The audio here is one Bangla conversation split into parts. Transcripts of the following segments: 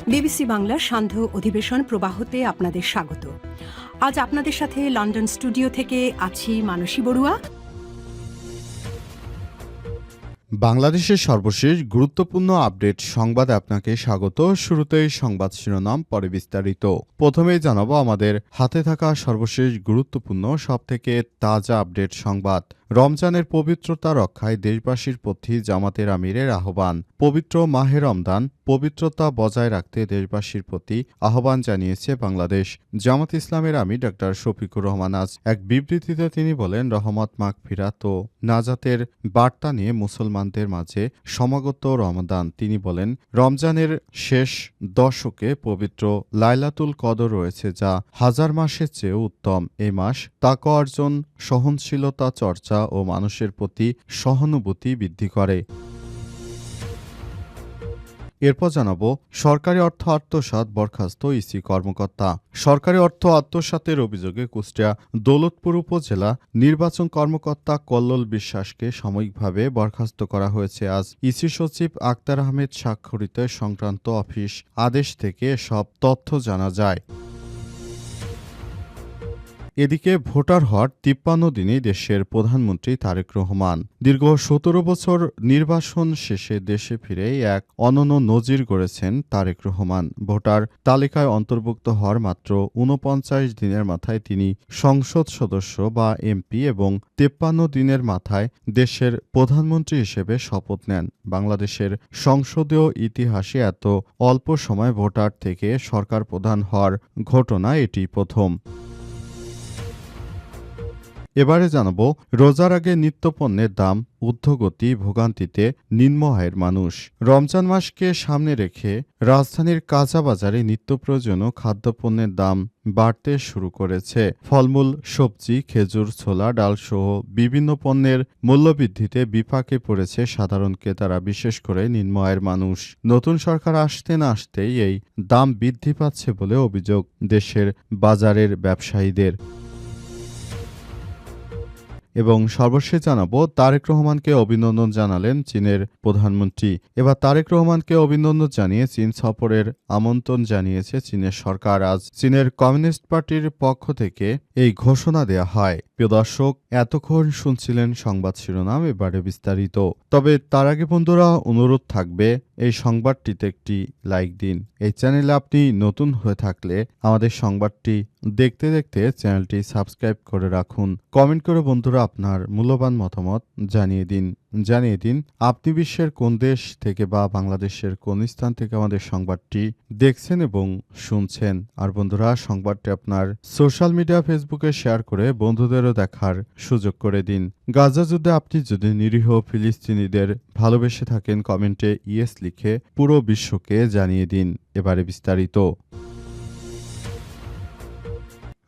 বিবিসি বাংলার সান্ধ্য অধিবেশন প্রবাহতে আপনাদের স্বাগত। আজ আপনাদের সাথে লন্ডন স্টুডিও থেকে আছি মানসী বড়ুয়া। বাংলাদেশের সর্বশেষ গুরুত্বপূর্ণ আপডেট সংবাদে আপনাকে স্বাগত। শুরুতেই সংবাদ শিরোনাম, পরে বিস্তারিত। প্রথমেই জানাবো আমাদের হাতে থাকা সর্বশেষ গুরুত্বপূর্ণ সবথেকে তাজা আপডেট সংবাদ। রমজানের পবিত্রতা রক্ষায় দেশবাসীর প্রতি জামাতের আমিরের আহ্বান। পবিত্র মাহে রমজান পবিত্রতা বজায় রাখতে দেশবাসীর প্রতি আহ্বান জানিয়েছে বাংলাদেশ জামাত ইসলামের আমির ডক্টর শফিকুর রহমান। আজ এক বিবৃতিতে তিনি বলেন, রহমত মাগফিরাত ও নাজাতের বার্তা নিয়ে মুসলমানদের মাঝে সমাগত রমাদান। তিনি বলেন, রমজানের শেষ দশকে পবিত্র লাইলাতুল কদর রয়েছে, যা হাজার মাসের চেয়েও উত্তম। এই মাস তাকওয়া অর্জন, সহনশীলতা চর্চা ও মানুষের প্রতি সহানুভূতি বৃদ্ধি করে। এরপর জানাবো সরকারি অর্থ আত্মসাৎ বরখাস্ত ইসি কর্মকর্তা। সরকারি অর্থ আত্মসাতের অভিযোগে কুষ্টিয়া দৌলতপুর উপজেলা নির্বাচন কর্মকর্তা কল্লোল বিশ্বাসকে সাময়িকভাবে বরখাস্ত করা হয়েছে। আজ ইসি সচিব আক্তার আহমেদ স্বাক্ষরিত সংক্রান্ত অফিস আদেশ থেকে সব তথ্য জানা যায়। এদিকে ভোটার হওয়ার ৫৩ দিনেই দেশের প্রধানমন্ত্রী তারেক রহমান দীর্ঘ ১৭ বছর নির্বাসন শেষে দেশে ফিরে এক অনন্য নজির গড়েছেন তারেক রহমান। ভোটার তালিকায় অন্তর্ভুক্ত হওয়ার মাত্র ৪৯ দিনের মাথায় তিনি সংসদ সদস্য বা এমপি এবং ৫৩ দিনের মাথায় দেশের প্রধানমন্ত্রী হিসেবে শপথ নেন। বাংলাদেশের সংসদীয় ইতিহাসে এত অল্প সময় ভোটার থেকে সরকার প্রধান হওয়ার ঘটনা এটি প্রথম। এবারে জানাবো রোজার আগে নিত্যপণ্যের দাম ঊর্ধ্বগতি, ভোগান্তিতে নিম্ন আয়ের মানুষ। রমজান মাসকে সামনে রেখে রাজধানীর কাঁচা বাজারে নিত্য প্রয়োজনীয় খাদ্যপণ্যের দাম বাড়তে শুরু করেছে। ফলমূল, সবজি, খেজুর, ছোলা, ডালসহ বিভিন্ন পণ্যের মূল্যবৃদ্ধিতে বিপাকে পড়েছে সাধারণ ক্রেতারা, বিশেষ করে নিম্ন আয়ের মানুষ। নতুন সরকার আসতে না আসতেই এই দাম বৃদ্ধি পাচ্ছে বলে অভিযোগ দেশের বাজারের ব্যবসায়ীদের। এবং সর্বশেষ জানাবো তারেক রহমানকে অভিনন্দন জানালেন চীনের প্রধানমন্ত্রী। এবার তারেক রহমানকে অভিনন্দন জানিয়ে চীন সফরের আমন্ত্রণ জানিয়েছে চীনের সরকার। আজ চীনের কমিউনিস্ট পার্টির পক্ষ থেকে এই ঘোষণা দেয়া হয়। প্রিয় দর্শক, এতক্ষণ শুনছিলেন সংবাদ শিরোনাম, এবারে বিস্তারিত। তবে তার আগে বন্ধুরা অনুরোধ থাকবে এই সংবাদটিতে একটি লাইক দিন। এই চ্যানেলে আপনি নতুন হয়ে থাকলে আমাদের সংবাদটি দেখতে দেখতে চ্যানেলটি সাবস্ক্রাইব করে রাখুন। কমেন্ট করে বন্ধুরা আপনার মূল্যবান মতামত জানিয়ে দিন আপনি বিশ্বের কোন দেশ থেকে বা বাংলাদেশের কোন স্থান থেকে আমাদের সংবাদটি দেখছেন এবং শুনছেন। আর বন্ধুরা সংবাদটি আপনার সোশ্যাল মিডিয়া ফেসবুকে শেয়ার করে বন্ধুদেরও দেখার সুযোগ করে দিন। গাজা যুদ্ধে আপনি যদি নিরীহ ফিলিস্তিনিদের ভালোবেসে থাকেন, কমেন্টে ইয়েস লিখে পুরো বিশ্বকে জানিয়ে দিন। এবারে বিস্তারিত।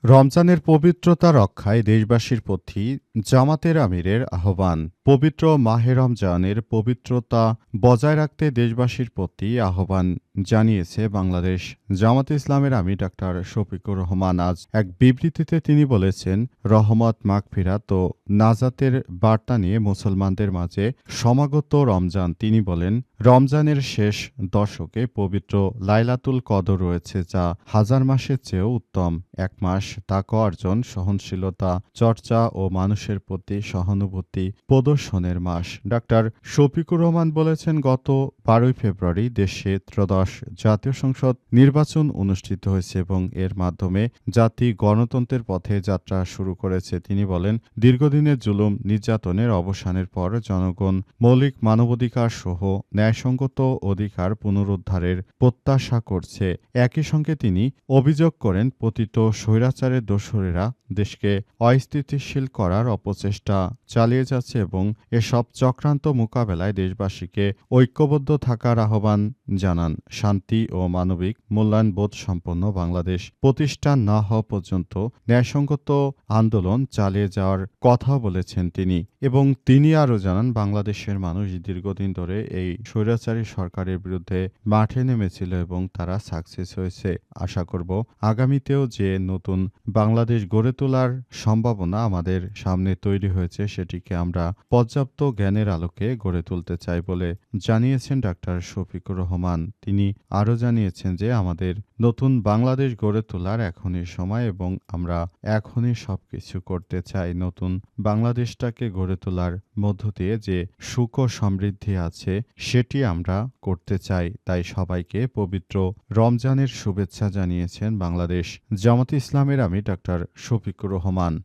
রমজানের পবিত্রতা রক্ষায় দেশবাসীর প্রতি জামাতের আমিরের আহ্বান। পবিত্র মাহে রমজানের পবিত্রতা বজায় রাখতে দেশবাসীর প্রতি আহ্বান জানিয়েছে বাংলাদেশ জামাত ইসলামের আমির ডক্টর শফিকুর রহমান। আজ এক বিবৃতিতে তিনি বলেছেন, রহমত মাগফিরাত ও নাজাতের বার্তা নিয়ে মুসলমানদের মাঝে সমাগত রমজান। তিনি বলেন, রমজানের শেষ দশকে পবিত্র লাইলাতুল কদর রয়েছে, যা হাজার মাসের চেয়েও উত্তম। এক মাস তাকওয়া অর্জন, সহনশীলতা চর্চা ও মানুষের প্রতি সহানুভূতি প্রদর্শনের মাস। ডক্টর শফিকুর রহমান বলেছেন, গত 12 ফেব্রুয়ারি দেশে ত্রয়োদশ জাতীয় সংসদ নির্বাচন অনুষ্ঠিত হয়েছে এবং এর মাধ্যমে জাতি গণতন্ত্রের পথে যাত্রা শুরু করেছে। তিনি বলেন, দীর্ঘদিনের জুলুম নির্যাতনের অবসানের পর জনগণ মৌলিক মানবাধিকার সহ ন্যায়সঙ্গত অধিকার পুনরুদ্ধারের প্রত্যাশা করছে। একই সঙ্গে তিনি অভিযোগ করেন, পতিত স্বৈরাচারের দোসরেরা দেশকে অস্থিতিশীল করার অপচেষ্টা চালিয়ে যাচ্ছে এবং এসব চক্রান্ত মোকাবেলায় দেশবাসীকে ঐক্যবদ্ধ থাকার আহ্বান জানান। শান্তি ও মানবিক মূল্যায়নবোধ সম্পন্ন বাংলাদেশ প্রতিষ্ঠা না হওয়া পর্যন্ত ন্যায়সঙ্গত আন্দোলন চালিয়ে যাওয়ার কথা বলেছেন তিনি। এবং তিনি আরও জানান, বাংলাদেশের মানুষ দীর্ঘদিন ধরে এই স্বৈরাচারী সরকারের বিরুদ্ধে মাঠে নেমেছিল এবং তারা সাকসেস হয়েছে। আশা করব আগামীতেও যে নতুন বাংলাদেশ গড়ে তোলার সম্ভাবনা আমাদের সামনে তৈরি হয়েছে, সেটিকে আমরা পর্যাপ্ত জ্ঞানের আলোকে গড়ে তুলতে চাই বলে জানিয়েছেন ডাক্তার শফিকুর রহমান। তিনি আরও জানিয়েছেন যে আমাদের নতুন বাংলাদেশ গড়ে তোলার এখনই সময় এবং আমরা এখনই সবকিছু করতে চাই। নতুন বাংলাদেশটাকে গড়ে তোলার মধ্য দিয়ে যে সুখ ও সমৃদ্ধি আছে সেটি আমরা করতে চাই। তাই সবাইকে পবিত্র রমজানের শুভেচ্ছা জানিয়েছেন বাংলাদেশ জামাতে ইসলামের আমির ডাক্তার শফিকুর রহমান।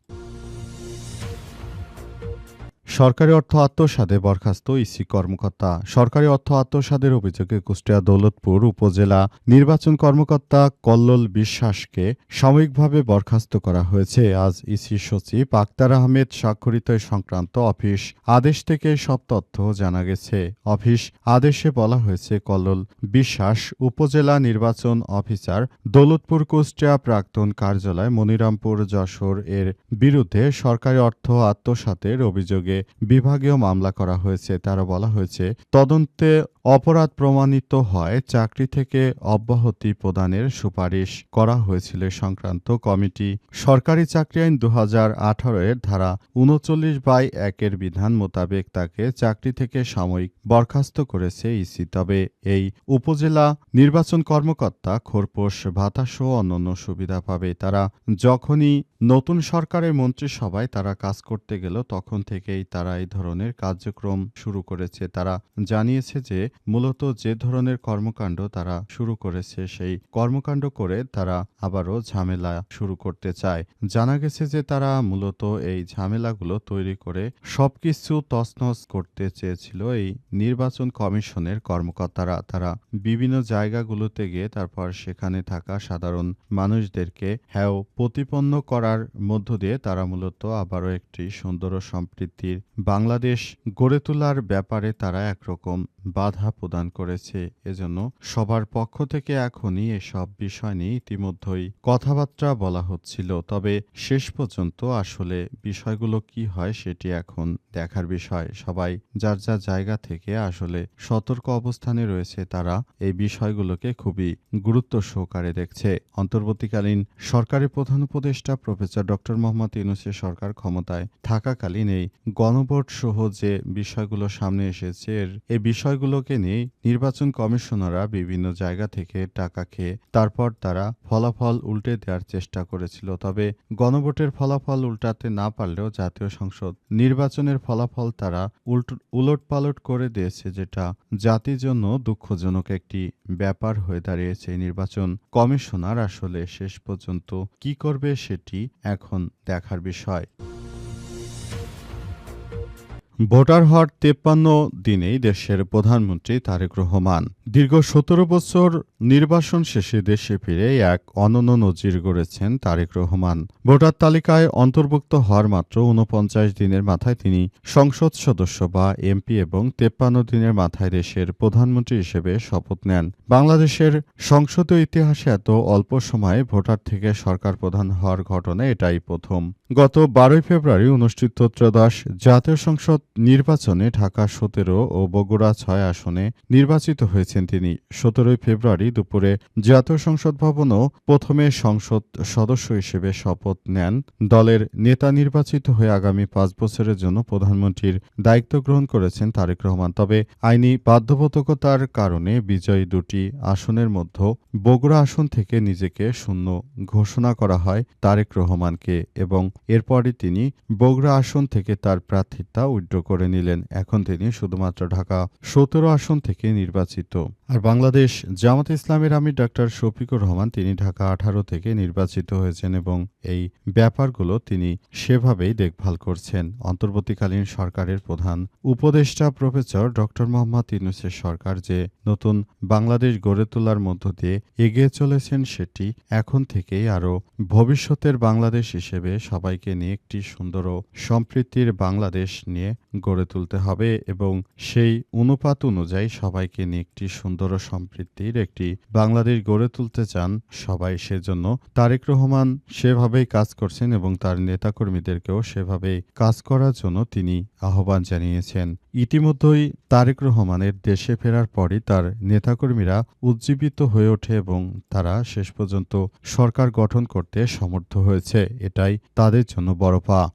সরকারি অর্থ আত্মসাতে বরখাস্ত ইসি কর্মকর্তা। সরকারি অর্থ আত্মসাতের অভিযোগে কুষ্টিয়া দৌলতপুর উপজেলা নির্বাচন কর্মকর্তা কল্লোল বিশ্বাসকে সাময়িকভাবে বরখাস্ত করা হয়েছে। আজ ইসি সচিব আক্তার আহমেদ স্বাক্ষরিত সংক্রান্ত অফিস আদেশ থেকে সব তথ্য জানা গেছে। অফিস আদেশে বলা হয়েছে, কল্লোল বিশ্বাস উপজেলা নির্বাচন অফিসার, দৌলতপুর কুষ্টিয়া প্রাক্তন কার্যালয় মনিরামপুর যশোর এর বিরুদ্ধে সরকারি অর্থ আত্মসাতের অভিযোগে বিভাগীয় মামলা করা হয়েছে। তারা বলা হয়েছে, তদন্তে অপরাধ প্রমাণিত হয় চাকরি থেকে অব্যাহতি প্রদানের সুপারিশ করা হয়েছিল। সংক্রান্ত কমিটি সরকারি চাকরি আইন 2018 এর ধারা 39/1 বিধান মোতাবেক তাকে চাকরি থেকে সাময়িক বরখাস্ত করেছে ইসি। তবে এই উপজেলা নির্বাচন কর্মকর্তা খোরপোশ ভাতাসহ অন্যান্য সুবিধা পাবে। তারা যখনই নতুন সরকারের মন্ত্রিসভায় তারা কাজ করতে গেল তখন থেকেই তারা এই ধরনের কার্যক্রম শুরু করেছে। তারা জানিয়েছে যে মূলত যে ধরনের কর্মকাণ্ড তারা শুরু করেছে সেই কর্মকাণ্ড করে তারা আবারও ঝামেলা শুরু করতে চায়। জানা গেছে যে তারা মূলত এই ঝামেলাগুলো তৈরি করে সবকিছু তছনছ করতে চেয়েছিল এই নির্বাচন কমিশনের কর্মকর্তারা। তারা বিভিন্ন জায়গাগুলোতে গিয়ে তারপর সেখানে থাকা সাধারণ মানুষদেরকে হ্যাঁ প্রতিপন্ন করার মধ্য দিয়ে তারা মূলত আবারও একটি সুন্দর ও সম্প্রীতির বাংলাদেশ গড়ে তোলার ব্যাপারে তারা একরকম বাধা প্রদান করেছে। এজন্য সবার পক্ষ থেকে এখনই এসব বিষয় নিয়ে ইতিমধ্যেই কথাবার্তা বলা হচ্ছিল। তবে শেষ পর্যন্ত আসলে বিষয়গুলো কি হয় সেটি এখন দেখার বিষয়। সবাই যার যার জায়গা থেকে আসলে সতর্ক অবস্থানে রয়েছে। তারা এই বিষয়গুলোকে খুবই গুরুত্ব সহকারে দেখছে। অন্তর্বর্তীকালীন সরকারের প্রধান উপদেষ্টা প্রফেসর ডক্টর মোহাম্মদ ইউনূসের সরকার ক্ষমতায় থাকাকালীন এই গণভোট সহ যে বিষয়গুলো সামনে এসেছে এই বিষয়গুলোকে নিয়ে নির্বাচন কমিশনাররা বিভিন্ন জায়গা থেকে টাকা খেয়ে তারপর তারা ফলাফল উল্টে দেওয়ার চেষ্টা করেছিল। তবে গণভোটের ফলাফল উল্টাতে না পারলেও জাতীয় সংসদ নির্বাচনের ফলাফল তারা উলটপালট করে দিয়েছে, যেটা জাতির জন্য দুঃখজনক একটি ব্যাপার হয়ে দাঁড়িয়েছে। নির্বাচন কমিশনার আসলে শেষ পর্যন্ত কি করবে সেটি এখন দেখার বিষয়। ভোটার হওয়ার 53 দিনেই দেশের প্রধানমন্ত্রী তারেক রহমান দীর্ঘ 17 বছর নির্বাসন শেষে দেশে ফিরে এক অনন্য নজির গড়েছেন তারেক রহমান। ভোটার তালিকায় অন্তর্ভুক্ত হওয়ার মাত্র 49 দিনের মাথায় তিনি সংসদ সদস্য বা এমপি এবং 53 দিনের মাথায় দেশের প্রধানমন্ত্রী হিসেবে শপথ নেন। বাংলাদেশের সংসদীয় ইতিহাসে এত অল্প সময়ে ভোটার থেকে সরকার প্রধান হওয়ার ঘটনা এটাই প্রথম। গত 12 ফেব্রুয়ারি অনুষ্ঠিত ত্রয়োদশ জাতীয় সংসদ নির্বাচনে ঢাকা 17 ও বগুড়া 6 আসনে নির্বাচিত হয়েছেন তিনি। 17 ফেব্রুয়ারি দুপুরে জাতীয় সংসদ ভবনেও প্রথমে সংসদ সদস্য হিসেবে শপথ নেন। দলের নেতা নির্বাচিত হয়ে আগামী 5 বছরের জন্য প্রধানমন্ত্রীর দায়িত্ব গ্রহণ করেছেন তারেক রহমান। তবে আইনি বাধ্যবাধকতার কারণে বিজয়ী দুটি আসনের মধ্যে বগুড়া আসন থেকে নিজেকে শূন্য ঘোষণা করা হয় তারেক রহমানকে এবং এরপরই তিনি বগুড়া আসন থেকে তার প্রার্থিতা উইথড্র করে নিলেন। এখন তিনি শুধুমাত্র ঢাকা 17 আসন থেকে নির্বাচিত। আর বাংলাদেশ জামাতে ইসলামের আমির ডাক্তার শফিকুর রহমান তিনি ঢাকা 18 থেকে নির্বাচিত হয়েছেন এবং এই ব্যাপারগুলো তিনি সেভাবেই দেখভাল করছেন। অন্তর্বর্তীকালীন সরকারের প্রধান উপদেষ্টা প্রফেসর ডক্টর মোহাম্মদ ইউনূসের সরকার যে নতুন বাংলাদেশ গড়ে তোলার মধ্য দিয়ে এগিয়ে চলেছেন সেটি এখন থেকেই আরও ভবিষ্যতের বাংলাদেশ হিসেবে সবাইকে নিয়ে একটি সুন্দর ও সম্প্রীতির বাংলাদেশ নিয়ে গড়ে তুলতে হবে এবং সেই অনুপাত অনুযায়ী সবাইকে নিয়ে একটি সুন্দর ও সম্প্রীতির একটি বাংলাদেশ গড়ে তুলতে চান সবাই। সেজন্য তারেক রহমান সেভাবেই কাজ করছেন এবং তার নেতাকর্মীদেরকেও সেভাবেই কাজ করার জন্য তিনি আহ্বান জানিয়েছেন। ইতিমধ্যেই তারেক রহমানের দেশে ফেরার পরই তার নেতাকর্মীরা উজ্জীবিত হয়ে ওঠে এবং তারা শেষ পর্যন্ত সরকার গঠন করতে সমর্থ হয়েছে। এটাই তাদের জন্য বড় পাওয়া।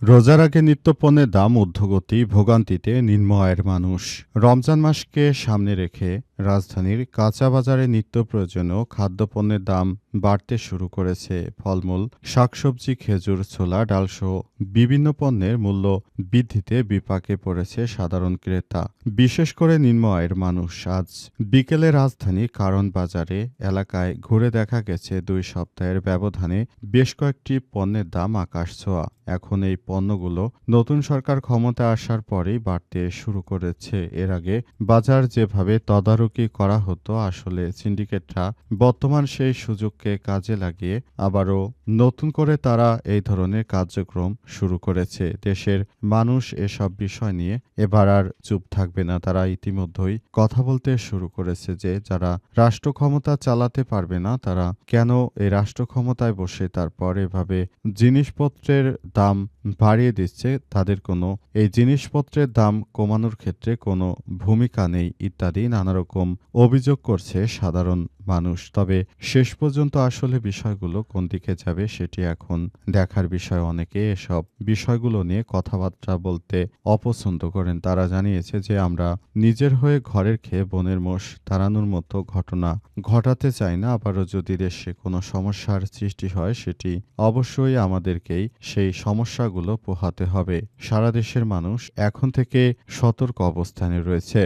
রোজার আগে নিত্যপণ্যের দাম ঊর্ধ্বগতি, ভোগান্তিতে নিম্ন আয়ের মানুষ। রমজান মাসকে সামনে রেখে রাজধানীর কাঁচা বাজারে নিত্য প্রয়োজনীয় খাদ্যপণ্যের দাম বাড়তে শুরু করেছে। ফলমূল, শাকসবজি, খেজুর, ছোলা, ডালসহ বিভিন্ন পণ্যের মূল্য বৃদ্ধিতে বিপাকে পড়েছে সাধারণ ক্রেতা, বিশেষ করে নিম্ন আয়ের মানুষ। আজ বিকেলে রাজধানী কারণ বাজারে এলাকায় ঘুরে দেখা গেছে 2 সপ্তাহের ব্যবধানে বেশ কয়েকটি পণ্যের দাম আকাশছোঁয়া। এখন এই পণ্যগুলো নতুন সরকার ক্ষমতায় আসার পরেই বাড়তে শুরু করেছে। এর আগে বাজার যেভাবে তদারকি করা হতো, আসলে সিন্ডিকেটরা বর্তমান সেই সুযোগকে কাজে লাগিয়ে আবারও নতুন করে তারা এই ধরনের কার্যক্রম শুরু করেছে। দেশের মানুষ এসব বিষয় নিয়ে এবার আর চুপ থাকবে না। তারা ইতিমধ্যেই কথা বলতে শুরু করেছে যে যারা রাষ্ট্র ক্ষমতা চালাতে পারবে না, তারা কেন এই রাষ্ট্র ক্ষমতায় বসে তারপর এভাবে জিনিসপত্রের দাম বাড়িয়ে দিচ্ছে, তাদের কোনো এই জিনিসপত্রের দাম কমানোর ক্ষেত্রে কোনো ভূমিকা নেই ইত্যাদি নানা রকম অভিযোগ করছে সাধারণ মানুষ। তবে শেষ পর্যন্ত আসলে বিষয়গুলো কোন দিকে যাবে সেটি এখন দেখার বিষয়। অনেকে এসব বিষয়গুলো নিয়ে কথাবার্তা বলতে অপছন্দ করেন। তারা জানিয়েছে যে আমরা নিজের হয়ে ঘরের খেয়ে বনের মোষ তাড়ানোর মতো ঘটনা ঘটাতে চাই না। আবারও যদি দেশে কোনো সমস্যার সৃষ্টি হয়, সেটি অবশ্যই আমাদেরকেই সেই সমস্যাগুলো পোহাতে হবে। সারা দেশের মানুষ এখন থেকে সতর্ক অবস্থানে রয়েছে।